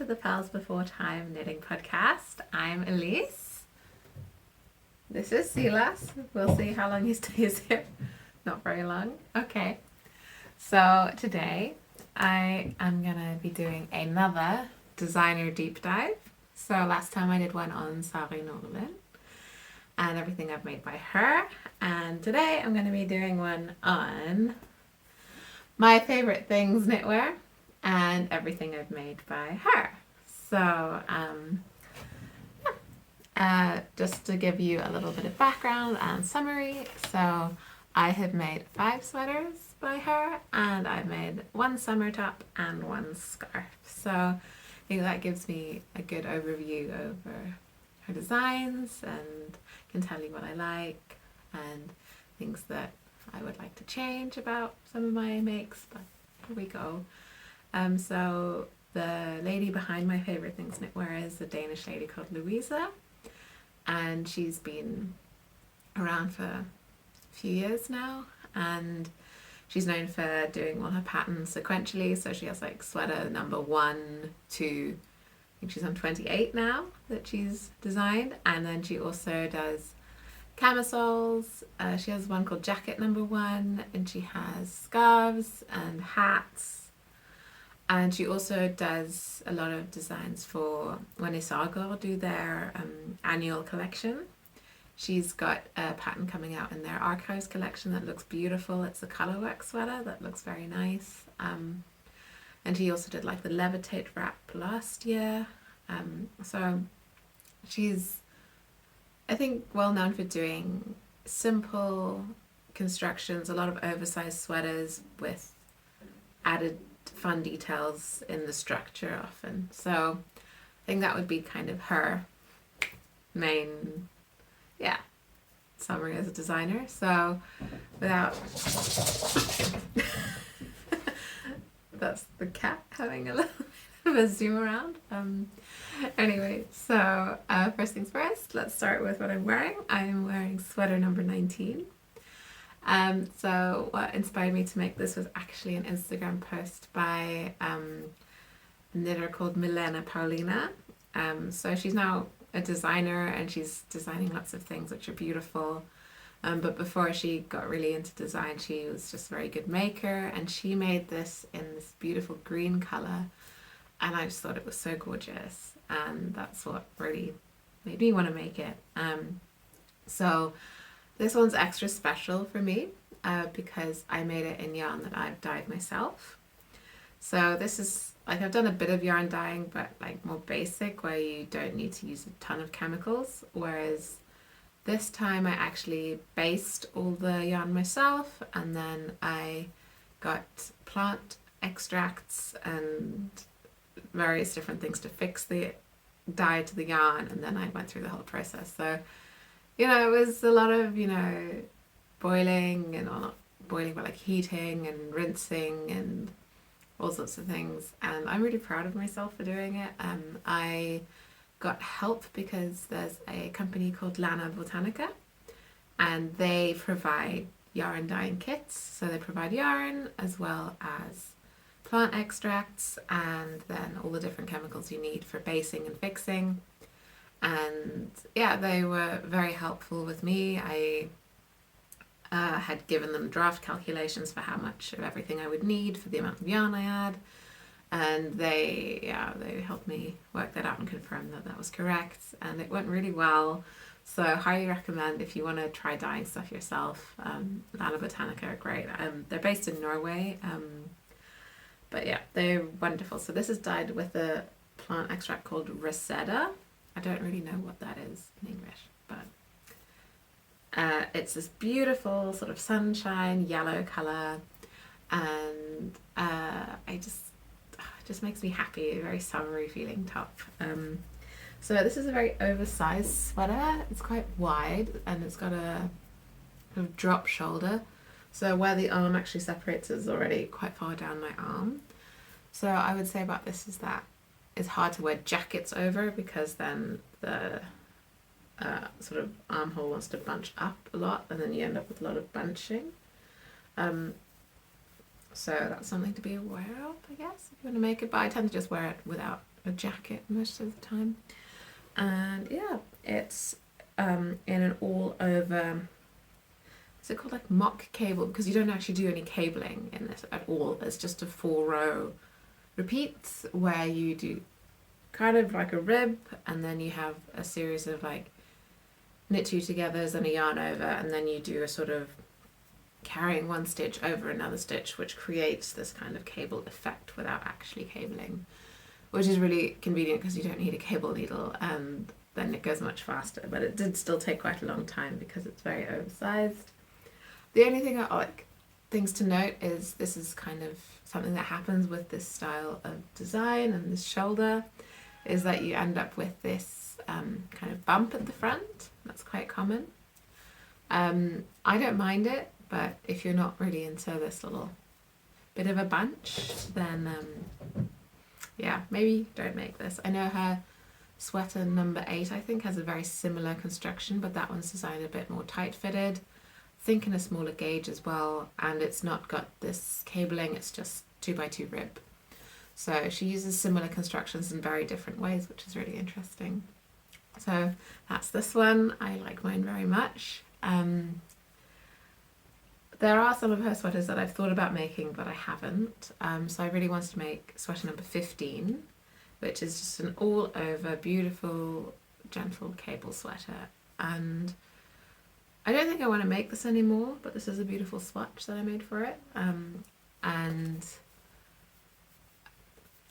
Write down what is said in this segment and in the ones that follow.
to the Purlsbeforethyme knitting podcast. I'm Elise. This is Silas. We'll see how long he stays here. Not very long. Okay. So today I am going to be doing another designer deep dive. So last time I did one on Sari Norlin and everything I've made by her. And today I'm going to be doing one on my favorite things knitwear and everything I've made by her. So just to give you a little bit of background and summary, so I have made 5 sweaters by her, and I've made 1 summer top and 1 scarf. So I think that gives me a good overview over her designs and can tell you what I like and things that I would like to change about some of my makes, but here we go. So the lady behind my favorite things knitwear is a Danish lady called Louisa, and she's been around for a few years now, and she's known for doing all her patterns sequentially. So she has like sweater number 1 to, I think she's on 28 now that she's designed, and then she also does camisoles. She has one called jacket number 1, and she has scarves and hats. And she also does a lot of designs for when Isago do their annual collection. She's got a pattern coming out in their archives collection that looks beautiful. It's a colorwork sweater that looks very nice. And she also did like the levitate wrap last year. So she's, I think, well known for doing simple constructions, a lot of oversized sweaters with added fun details in the structure often. So I think that would be kind of her main, summary as a designer. So without that's the cat having a little bit of a zoom around. Anyway, so first things first, let's start with what I'm wearing. I'm wearing sweater number 19. So what inspired me to make this was actually an Instagram post by a knitter called Milena Paulina. So she's now a designer and she's designing lots of things which are beautiful. But before she got really into design, she was just a very good maker, and she made this in this beautiful green color, and I just thought it was so gorgeous, and that's what really made me want to make it. So this one's extra special for me because I made it in yarn that I've dyed myself. So this is, like, I've done a bit of yarn dyeing, but like more basic, where you don't need to use a ton of chemicals, whereas this time I actually based all the yarn myself, and then I got plant extracts and various different things to fix the dye to the yarn, and then I went through the whole process. So it was a lot of, boiling, and, or not boiling, but like heating and rinsing and all sorts of things. And I'm really proud of myself for doing it. I got help because there's a company called Lana Botanica, and they provide yarn dyeing kits. So they provide yarn as well as plant extracts, and then all the different chemicals you need for basing and fixing. And they were very helpful with me. I had given them draft calculations for how much of everything I would need for the amount of yarn I had, and they helped me work that out and confirm that that was correct, and it went really well. So I highly recommend if you want to try dyeing stuff yourself. Lana Botanica are great. They're based in Norway, but they're wonderful. So this is dyed with a plant extract called Reseda. I don't really know what that is in English, but it's this beautiful sort of sunshine yellow colour, and it just makes me happy, a very summery feeling top. So this is a very oversized sweater. It's quite wide, and it's got a sort of drop shoulder, so where the arm actually separates is already quite far down my arm. So I would say about this is that it's hard to wear jackets over, because then the sort of armhole wants to bunch up a lot, and then you end up with a lot of bunching. So that's something to be aware of, I guess, if you want to make it. But I tend to just wear it without a jacket most of the time. And yeah, it's in an all over, is it called like mock cable? Because you don't actually do any cabling in this at all. It's just a 4-row repeats where you do kind of like a rib, and then you have a series of like knit two togethers and a yarn over, and then you do a sort of carrying one stitch over another stitch, which creates this kind of cable effect without actually cabling, which is really convenient because you don't need a cable needle, and then it goes much faster. But it did still take quite a long time because it's very oversized. The only thing things to note is this is kind of something that happens with this style of design and this shoulder, is that you end up with this kind of bump at the front. That's quite common. I don't mind it, but if you're not really into this little bit of a bunch, then yeah, maybe don't make this. I know her sweater number 8, I think, has a very similar construction, but that one's designed a bit more tight fitted. I think in a smaller gauge as well, and it's not got this cabling, it's just 2x2 rib. So she uses similar constructions in very different ways, which is really interesting. So that's this one. I like mine very much. There are some of her sweaters that I've thought about making, but I haven't. So I really wanted to make sweater number 15, which is just an all over beautiful, gentle cable sweater. And I don't think I want to make this anymore, but this is a beautiful swatch that I made for it. And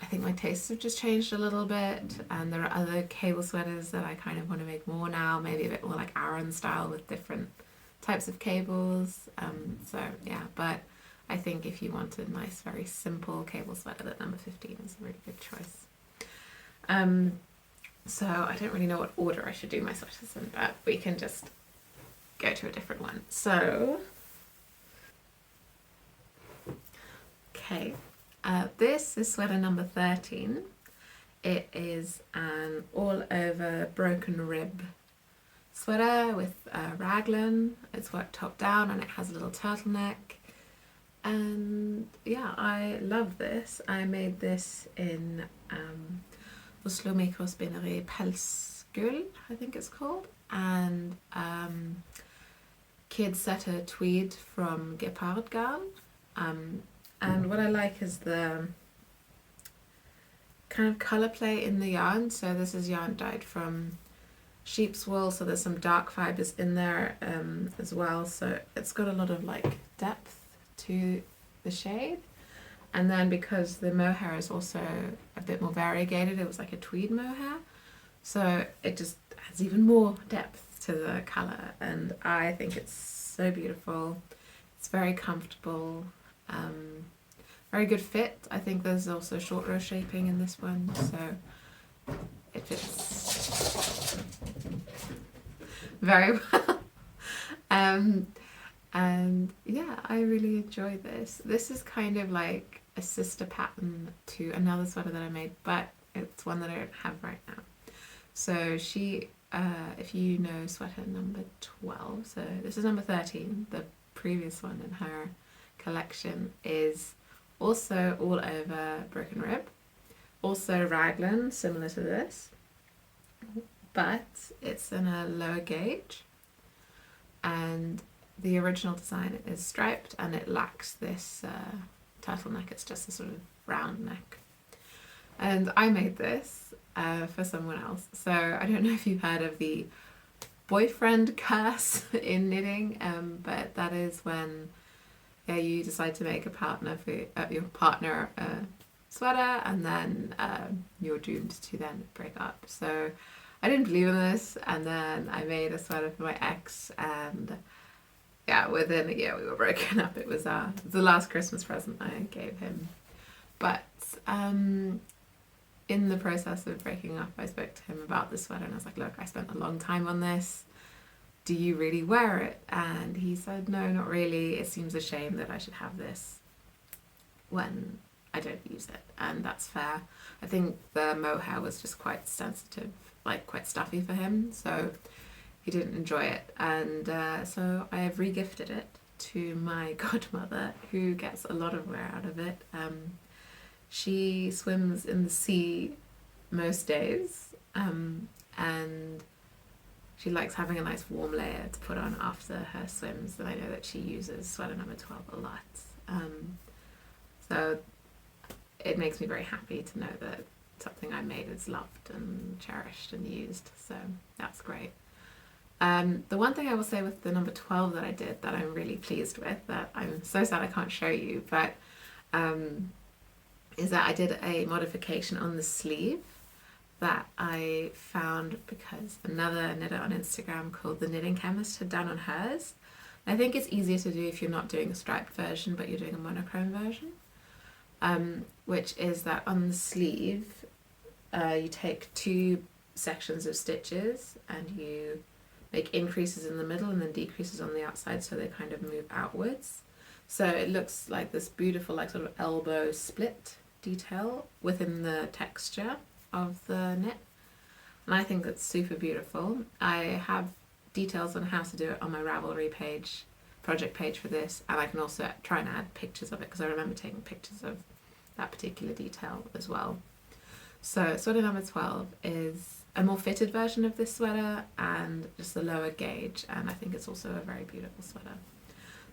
I think my tastes have just changed a little bit, and there are other cable sweaters that I kind of want to make more now, maybe a bit more like Aran style with different types of cables. So yeah, but I think if you want a nice, very simple cable sweater, that number 15 is a really good choice. So I don't really know what order I should do my sweaters in, but we can just go to a different one. So, okay. This is sweater number 13. It is an all over broken rib sweater with raglan. It's worked top down and it has a little turtleneck. And yeah, I love this. I made this in Purlsbeforethyme, I think it's called. And Kid Setter tweed from Gepard Garn. And what I like is the kind of colour play in the yarn. So this is yarn dyed from sheep's wool, so there's some dark fibres in there as well. So it's got a lot of like depth to the shade. And then because the mohair is also a bit more variegated, it was like a tweed mohair. So it just adds even more depth to the colour. And I think it's so beautiful. It's very comfortable. Very good fit. I think there's also short row shaping in this one, so it fits very well. And yeah, I really enjoy this. This is kind of like a sister pattern to another sweater that I made, but it's one that I don't have right now. So she, if you know sweater number 12, so this is number 13, the previous one in her collection is also all over broken rib, also raglan, similar to this, but it's in a lower gauge, and the original design is striped and it lacks this turtleneck. It's just a sort of round neck. And I made this for someone else. So I don't know if you've heard of the boyfriend curse in knitting, but that is when you decide to make a partner for your partner a sweater, and then you're doomed to then break up. So I didn't believe in this, and then I made a sweater for my ex, and yeah, within a year we were broken up. It was the last Christmas present I gave him. But in the process of breaking up, I spoke to him about this sweater, and I was like, look, I spent a long time on this. Do you really wear it? And he said, no, not really. It seems a shame that I should have this when I don't use it. And that's fair. I think the mohair was just quite sensitive, like quite stuffy for him. So he didn't enjoy it. And so I have re-gifted it to my godmother, who gets a lot of wear out of it. She swims in the sea most days, and she likes having a nice warm layer to put on after her swims, and I know that she uses sweater number 12 a lot. So it makes me very happy to know that something I made is loved and cherished and used, so that's great. The one thing I will say with the number 12 that I did that I'm really pleased with, that I'm so sad I can't show you, but is that I did a modification on the sleeve that I found because another knitter on Instagram called the Knitting Chemist had done on hers. I think it's easier to do if you're not doing a striped version but you're doing a monochrome version, which is that on the sleeve you take 2 sections of stitches and you make increases in the middle and then decreases on the outside, so they kind of move outwards. So it looks like this beautiful like sort of elbow split detail within the texture of the knit, and I think it's super beautiful. I have details on how to do it on my Ravelry page, project page for this, and I can also try and add pictures of it because I remember taking pictures of that particular detail as well. So sweater number 12 is a more fitted version of this sweater and just a lower gauge, and I think it's also a very beautiful sweater.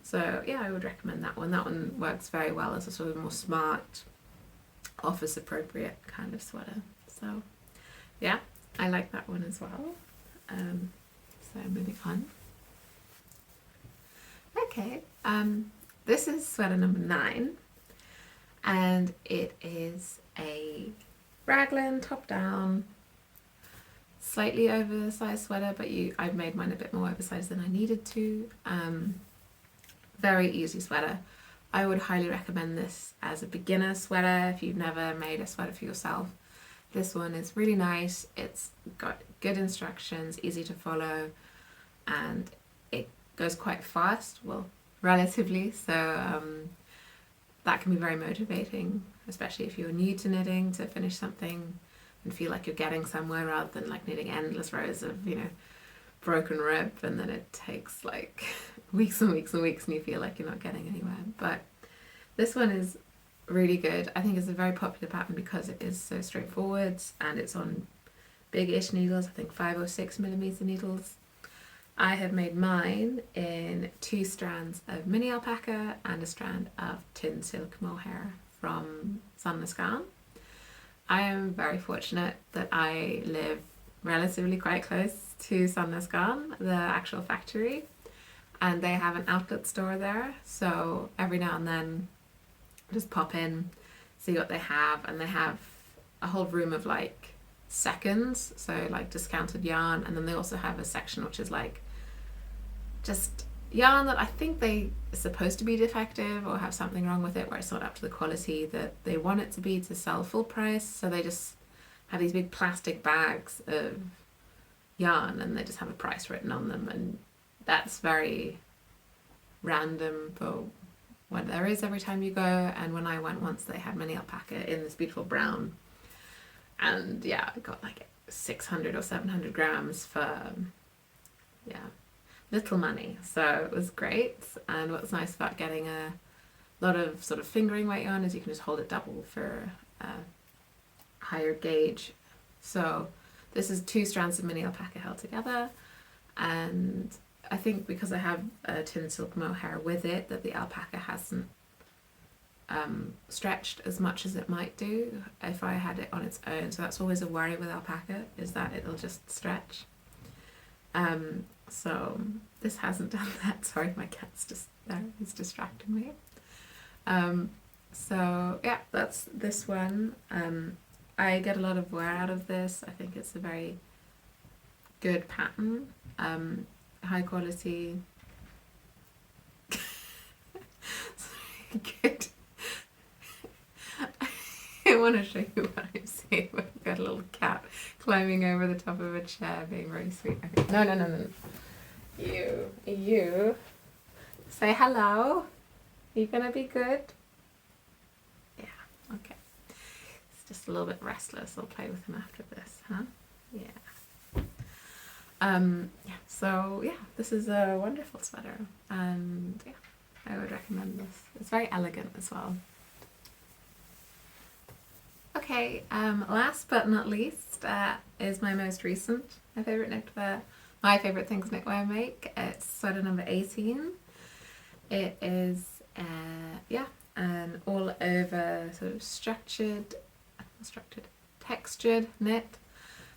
So yeah, I would recommend that one. That one works very well as a sort of more smart, office appropriate kind of sweater. So yeah, I like that one as well. So moving on. Okay, this is sweater number 9, and it is a raglan top down, slightly oversized sweater, but I've made mine a bit more oversized than I needed to. Very easy sweater. I would highly recommend this as a beginner sweater if you've never made a sweater for yourself. This one is really nice. It's got good instructions, easy to follow, and it goes quite fast, well, relatively, so that can be very motivating, especially if you're new to knitting, to finish something and feel like you're getting somewhere rather than like knitting endless rows of, you know, broken rib, and then it takes like weeks and weeks and weeks and you feel like you're not getting anywhere. But this one is really good. I think it's a very popular pattern because it is so straightforward and it's on big-ish needles, I think 5 or 6 millimeter needles. I have made mine in 2 strands of mini alpaca and a strand of tin silk mohair from Sunless Garn. I am very fortunate that I live relatively quite close to Sunless Garn, the actual factory, and they have an outlet store there, so every now and then just pop in, see what they have, and they have a whole room of like seconds, so like discounted yarn, and then they also have a section which is like just yarn that I think they are supposed to be defective or have something wrong with it where it's not up to the quality that they want it to be to sell full price, so they just have these big plastic bags of yarn and they just have a price written on them, and that's very random for what there is every time you go. And when I went once, they had mini alpaca in this beautiful brown, and yeah, I got like 600 or 700 grams for little money, so it was great. And what's nice about getting a lot of sort of fingering weight yarn is you can just hold it double for a higher gauge. So this is 2 strands of mini alpaca held together, and I think because I have a tin silk mohair with it, that the alpaca hasn't stretched as much as it might do if I had it on its own. So that's always a worry with alpaca, is that it'll just stretch. So this hasn't done that. Sorry, my cat's just there, he's distracting me. So yeah, that's this one. I get a lot of wear out of this. I think it's a very good pattern, high quality. Good. I want to show you what I'm seeing. I've got a little cat climbing over the top of a chair, being very sweet. Okay. No. You. Say hello. Are you gonna be good? Yeah. Okay. It's just a little bit restless. I'll play with him after this, huh? Yeah. Yeah. So yeah, this is a wonderful sweater, and yeah, I would recommend this. It's very elegant as well. Okay, last but not least is my most recent, my favourite knitwear, my favourite things knitwear make. It's sweater number 18. It is, yeah, an all over sort of textured knit.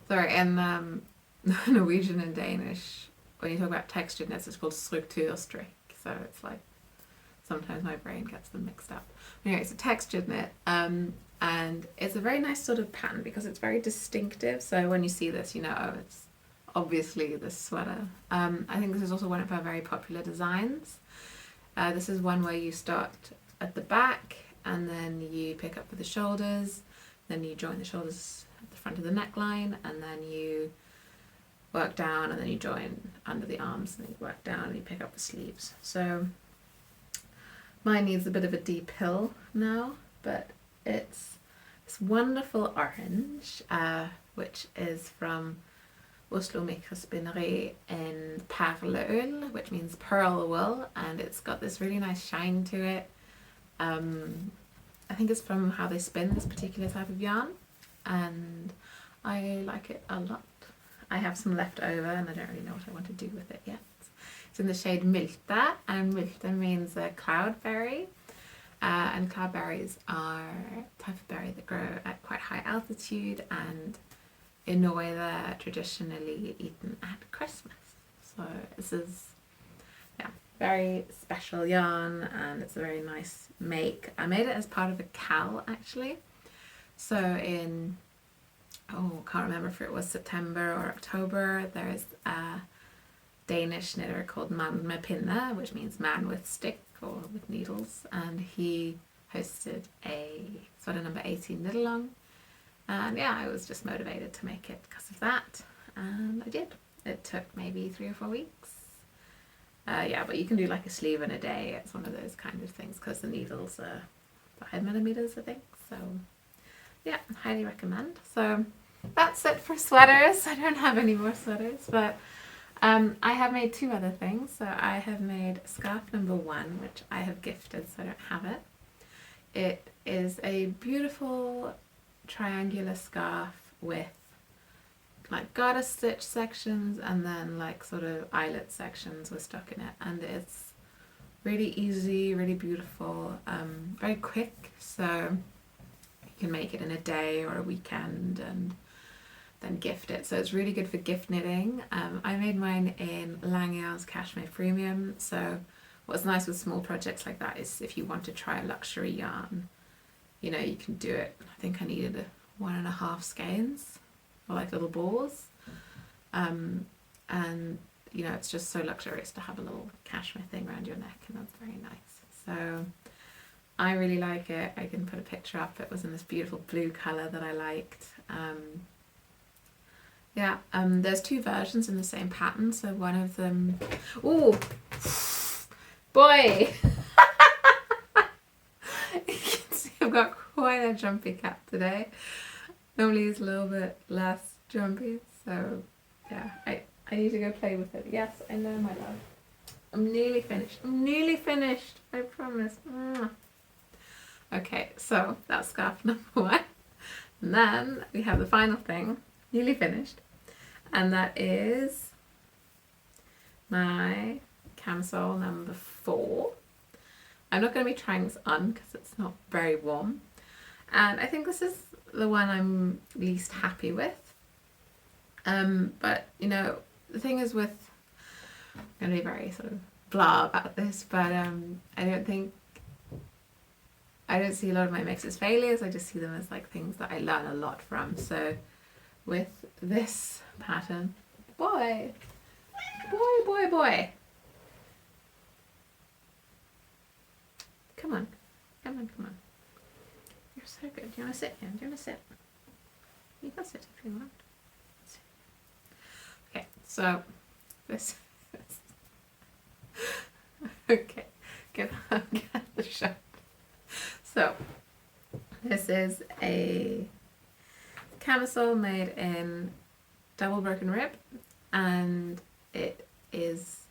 Sorry, in Norwegian and Danish, when you talk about textured knits, it's called strukturstrikk. So it's like, sometimes my brain gets them mixed up. Anyway, it's a textured knit, and it's a very nice sort of pattern because it's very distinctive. So when you see this, you know, oh, it's obviously this sweater. I think this is also one of our very popular designs. This is one where you start at the back and then you pick up with the shoulders, then you join the shoulders at the front of the neckline, and then you work down, and then you join under the arms, and then you work down and you pick up the sleeves. So mine needs a bit of a deep hill now, but it's this wonderful orange, which is from Oslo Spinnery in Purlsbeforethyme, which means pearl wool, and it's got this really nice shine to it. I think it's from how they spin this particular type of yarn, and I like it a lot. I have some left over and I don't really know what I want to do with it yet. It's in the shade Milta, and Milta means cloudberry, and cloudberries are a type of berry that grow at quite high altitude, and in Norway they're traditionally eaten at Christmas. So this is, yeah, very special yarn, and it's a very nice make. I made it as part of a cal actually. So in, can't remember if it was September or October, there's a Danish knitter called Man med pinne, which means man with stick or with needles, and he hosted a sweater number 18 knit along. And yeah, I was just motivated to make it because of that, and I did. It took maybe 3 or 4 weeks. Yeah, but you can do like a sleeve in a day. It's one of those kind of things because the needles are 5mm, I think. So yeah, highly recommend. So that's it for sweaters. I don't have any more sweaters, but I have made 2 other things. So I have made scarf number 1, which I have gifted, so I don't have it. It is a beautiful triangular scarf with like garter stitch sections and then like sort of eyelet sections were stuck in it, and it's really easy, really beautiful, very quick, so you can make it in a day or a weekend and then gift it. So it's really good for gift knitting. I made mine in Langear's Cashmere Premium. So what's nice with small projects like that is if you want to try a luxury yarn, you know, you can do it. I think I needed 1.5 skeins, or like little balls, and you know, it's just so luxurious to have a little cashmere thing around your neck, and that's very nice. So I really like it. I can put a picture up. It was in this beautiful blue colour that I liked. Yeah, there's 2 versions in the same pattern. So one of them, oh boy, you can see I've got quite a jumpy cat today. Normally it's a little bit less jumpy, so yeah, I need to go play with it. Yes, I know, my love. I'm nearly finished. I'm nearly finished, I promise. Okay, so that's scarf number 1. And then we have the final thing, nearly finished, and that is my camisole number 4. I'm not going to be trying this on because it's not very warm, and I think this is the one I'm least happy with. But you know, the thing is with, I'm going to be very sort of blah about this, but I don't see a lot of my makes as failures. I just see them as like things that I learn a lot from. So with this pattern, boy, come on, you're so good. Do you want to sit here? Do you want to sit? You can sit if you want. Okay, so this okay, get the shot. So this is a camisole made in double broken rib, and it is,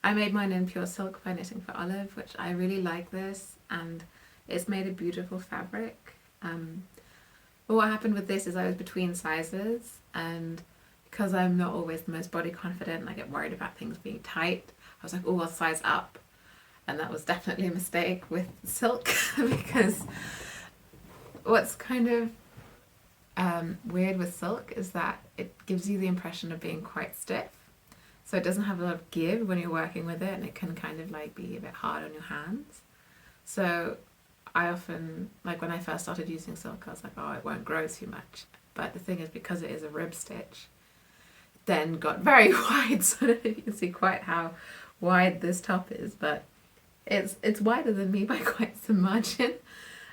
I made mine in pure silk by Knitting for Olive, which I really like this, and it's made a beautiful fabric. But what happened with this is I was between sizes, and because I'm not always the most body confident and I get worried about things being tight, I was like, oh, I'll size up. And that was definitely a mistake with silk because what's kind of weird with silk is that it gives you the impression of being quite stiff. So it doesn't have a lot of give when you're working with it, and it can kind of like be a bit hard on your hands. So I often, like when I first started using silk, I was like, oh, it won't grow too much. But the thing is, because it is a rib stitch, then got very wide. So I don't know if you can see quite how wide this top is, but it's wider than me by quite some margin.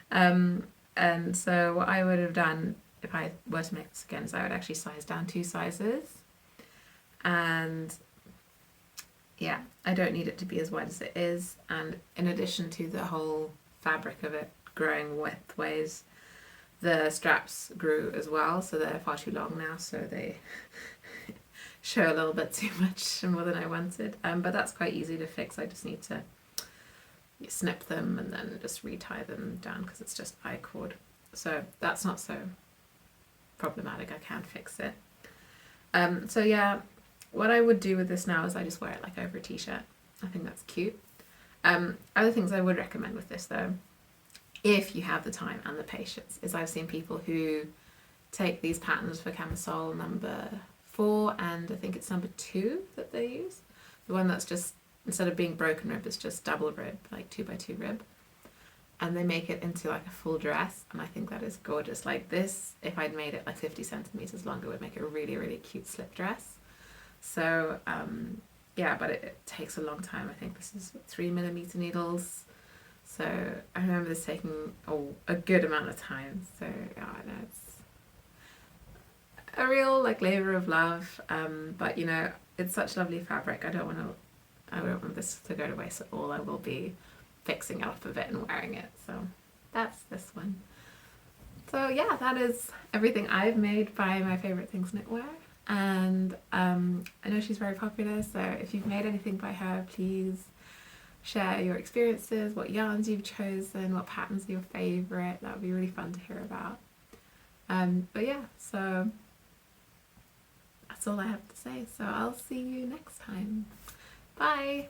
And so what I would have done if I were to make this again is I would actually size down 2 sizes. And yeah, I don't need it to be as wide as it is. And in addition to the whole fabric of it growing widthways, the straps grew as well, so they're far too long now, so they show a little bit too much more than I wanted. But that's quite easy to fix. I just need to snip them and then just retie them down because it's just I-cord. So that's not so problematic. I can fix it. So yeah, what I would do with this now is I just wear it like over a t-shirt. I think that's cute. Other things I would recommend with this though, if you have the time and the patience, is I've seen people who take these patterns for Camisole number 4 and I think it's number 2 that they use. The one that's just, instead of being broken rib, it's just double rib, like 2x2 rib. And they make it into like a full dress, and I think that is gorgeous. Like this, if I'd made it like 50 centimeters longer, would make it a really, really cute slip dress. So yeah, but it takes a long time. I think this is 3mm needles. So I remember this taking a good amount of time. So yeah, I know it's a real like labor of love. But you know, it's such lovely fabric. I don't want this to go to waste at all. I will be fixing it off of it and wearing it. So that's this one. So yeah, that is everything I've made by My Favorite Things Knitwear. And I know she's very popular, so if you've made anything by her, please share your experiences, what yarns you've chosen, what patterns are your favourite. That would be really fun to hear about. But yeah, so that's all I have to say. So I'll see you next time. Bye!